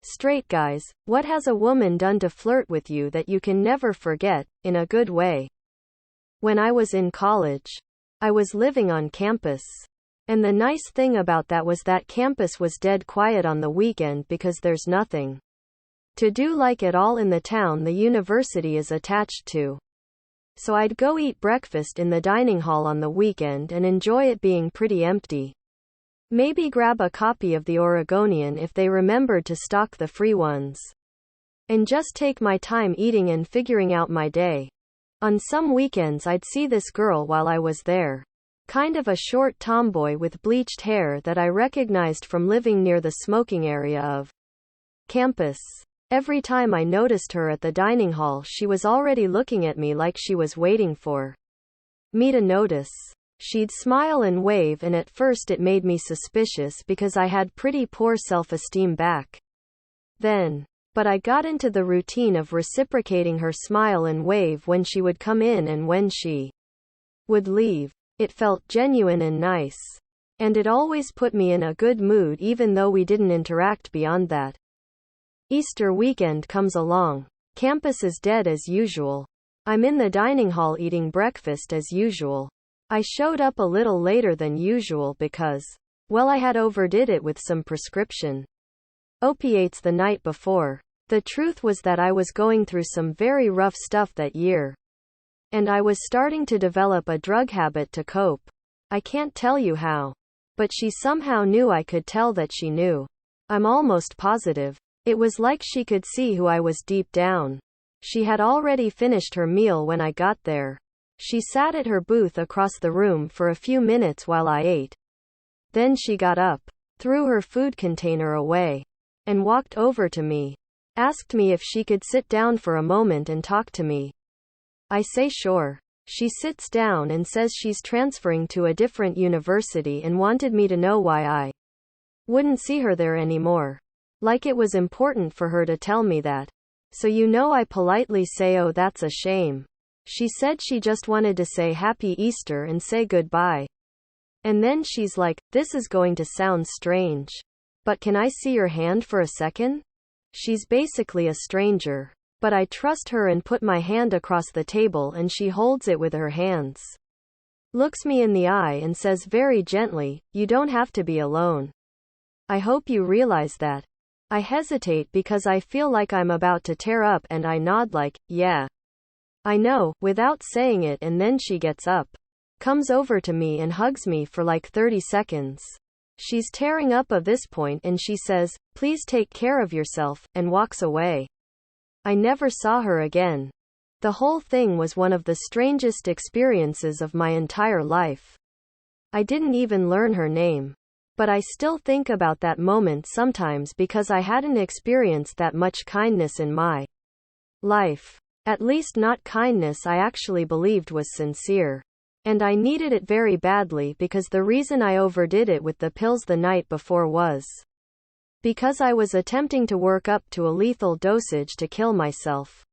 Straight guys, what has a woman done to flirt with you that you can never forget, in a good way? When I was in college, I was living on campus. And the nice thing about that was that campus was dead quiet on the weekend because there's nothing to do like at all in the town the university is attached to. So I'd go eat breakfast in the dining hall on the weekend and enjoy it being pretty empty. Maybe grab a copy of the Oregonian if they remembered to stock the free ones. And just take my time eating and figuring out my day. On some weekends I'd see this girl while I was there. Kind of a short tomboy with bleached hair that I recognized from living near the smoking area of campus. Every time I noticed her at the dining hall, she was already looking at me like she was waiting for me to notice. She'd smile and wave, and at first it made me suspicious because I had pretty poor self-esteem back then. But I got into the routine of reciprocating her smile and wave when she would come in and when she would leave. It felt genuine and nice. And it always put me in a good mood even though we didn't interact beyond that. Easter weekend comes along. Campus is dead as usual. I'm in the dining hall eating breakfast as usual. I showed up a little later than usual because, well, I had overdid it with some prescription opiates the night before. The truth was that I was going through some very rough stuff that year. And I was starting to develop a drug habit to cope. I can't tell you how. But she somehow knew. I could tell that she knew. I'm almost positive. It was like she could see who I was deep down. She had already finished her meal when I got there. She sat at her booth across the room for a few minutes while I ate. Then she got up, threw her food container away, and walked over to me. Asked me if she could sit down for a moment and talk to me. I say sure. She sits down and says she's transferring to a different university and wanted me to know why I wouldn't see her there anymore. Like it was important for her to tell me that. So I politely say, oh, that's a shame. She said she just wanted to say Happy Easter and say goodbye. And then she's like, this is going to sound strange, but can I see your hand for a second? She's basically a stranger. But I trust her and put my hand across the table and she holds it with her hands. Looks me in the eye and says very gently, you don't have to be alone. I hope you realize that. I hesitate because I feel like I'm about to tear up and I nod like, yeah. I know, without saying it, and then she gets up, comes over to me and hugs me for like 30 seconds. She's tearing up at this point and she says, please take care of yourself, and walks away. I never saw her again. The whole thing was one of the strangest experiences of my entire life. I didn't even learn her name. But I still think about that moment sometimes because I hadn't experienced that much kindness in my life. At least not kindness I actually believed was sincere. And I needed it very badly because the reason I overdid it with the pills the night before was because I was attempting to work up to a lethal dosage to kill myself.